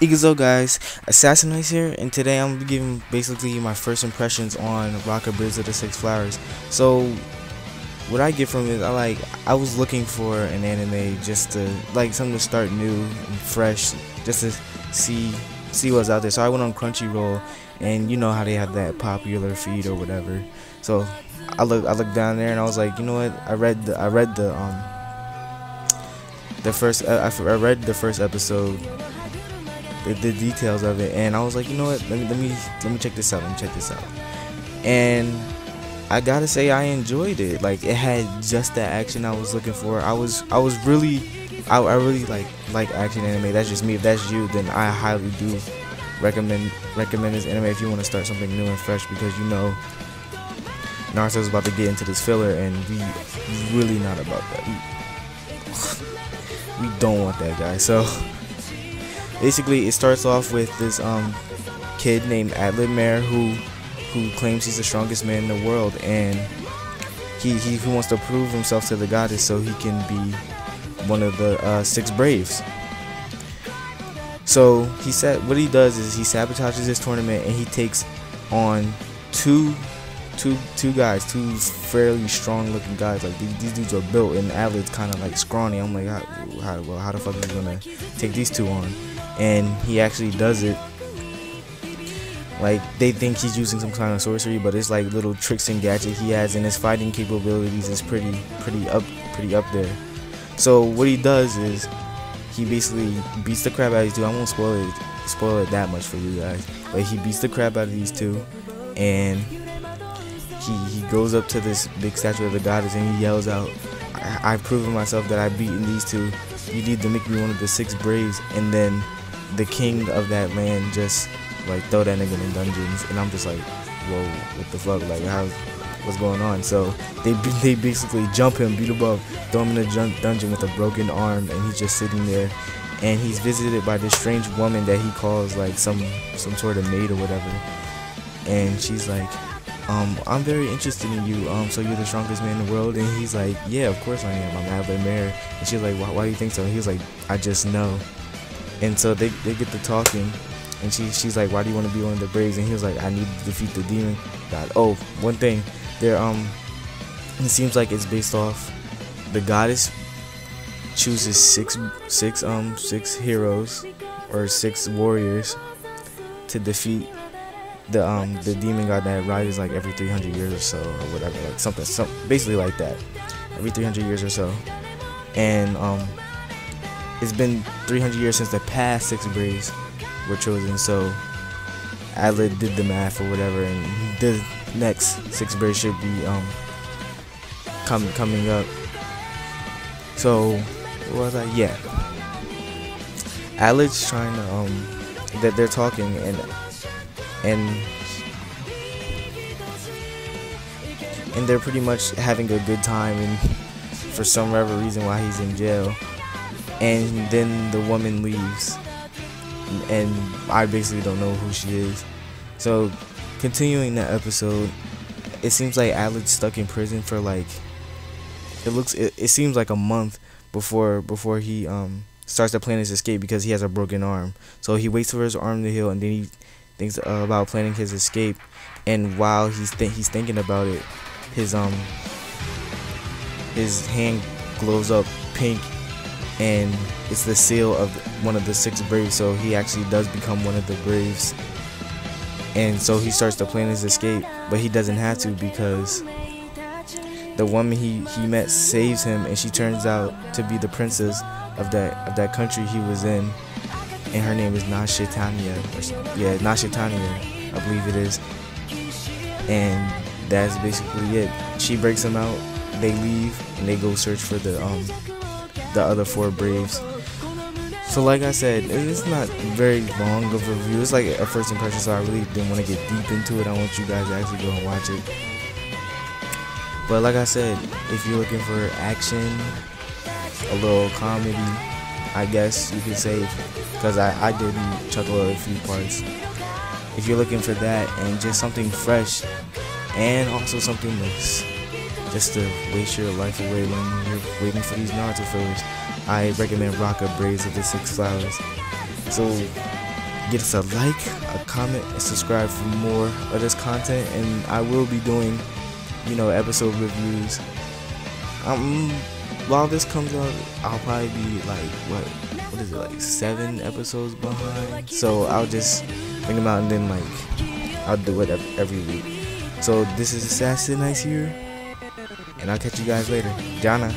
So guys, Assasinice here, and today I'm giving basically my first impressions on Rokka Bridge of the Six Flowers. So what I get from it, I was looking for an anime just to something to start new and fresh, just to see what's out there. So I went on Crunchyroll, and you know how they have that popular feed or whatever. So I looked down there and I was like, you know what? I read the first episode, the details of it, and I was like, you know what, let me check this out. And I gotta say, I enjoyed it. Like, it had just that action I was looking for. I really like action anime. That's just me. If that's you, then I highly do recommend this anime if you want to start something new and fresh, because you know Naruto's about to get into this filler, and we really not about that. We don't want that, guy. So basically, it starts off with this kid named Adlet who claims he's the strongest man in the world, and he wants to prove himself to the goddess so he can be one of the six braves. So what he does is he sabotages this tournament, and he takes on two fairly strong looking guys. Like, these dudes are built, and Adlet's kind of like scrawny. I'm like, how the fuck is he gonna take these two on? And he actually does it. Like, they think he's using some kind of sorcery, but it's like little tricks and gadgets he has, and his fighting capabilities is pretty up there. So what he does is he basically beats the crap out of these two. I won't spoil it that much for you guys, but he beats the crap out of these two, and he goes up to this big statue of the goddess, and he yells out, I've proven myself that I've beaten these two. You need to make me one of the six braves. And then the king of that land just like throw that nigga in dungeons, and I'm just like, whoa, what the fuck, like, what's going on? So they basically jump him, beat him up, throw him in a dungeon with a broken arm, and he's just sitting there, and he's visited by this strange woman that he calls like some sort of maid or whatever, and she's like, I'm very interested in you, so you're the strongest man in the world? And he's like, yeah, of course I am, I'm Adlet Mayor. And she's like, why do you think so? And he was like, I just know. And so they get to talking, and she's like, why do you want to be one of the braves? And he was like, I need to defeat the demon god. Oh, one thing, it seems like it's based off, the goddess chooses six heroes or six warriors to defeat the demon god that rises like every 300 years or so, or whatever, like something basically like that, every 300 years or so. And it's been 300 years since the past six braves were chosen, so Adlet did the math or whatever, and the next six braves should be coming up. So what was I? Yeah, Adlet's trying to that they're talking, and they're pretty much having a good time, and for some whatever reason why he's in jail. And then the woman leaves, and I basically don't know who she is. So continuing that episode, it seems like Adlet's stuck in prison for like, it seems like a month before he starts to plan his escape, because he has a broken arm. So he waits for his arm to heal, and then he thinks about planning his escape. And while he's thinking about it, his hand glows up pink, and it's the seal of one of the six braves. So he actually does become one of the braves, and so he starts to plan his escape, but he doesn't have to, because the woman he met saves him, and she turns out to be the princess of that country he was in, and her name is Nashitania, I believe it is. And that's basically it. She breaks him out, they leave, and they go search for the other four braves. So like I said, it's not very long of a review. It's like a first impression, so I really didn't want to get deep into it. I want you guys to actually go and watch it. But like I said, if you're looking for action, a little comedy, I guess you could say, because I did chuckle at a few parts. If you're looking for that and just something fresh, and also something that's just to waste your life away when you're waiting for these Naruto fillers, I recommend Rokka Braids of the Six Flowers. So get us a like, a comment, and subscribe for more of this content. And I will be doing, you know, episode reviews. While this comes out, I'll probably be like, what is it, like 7 episodes behind? So I'll just bring them out, and then like I'll do it every week. So this is Assasinice here, and I'll catch you guys later. Jana.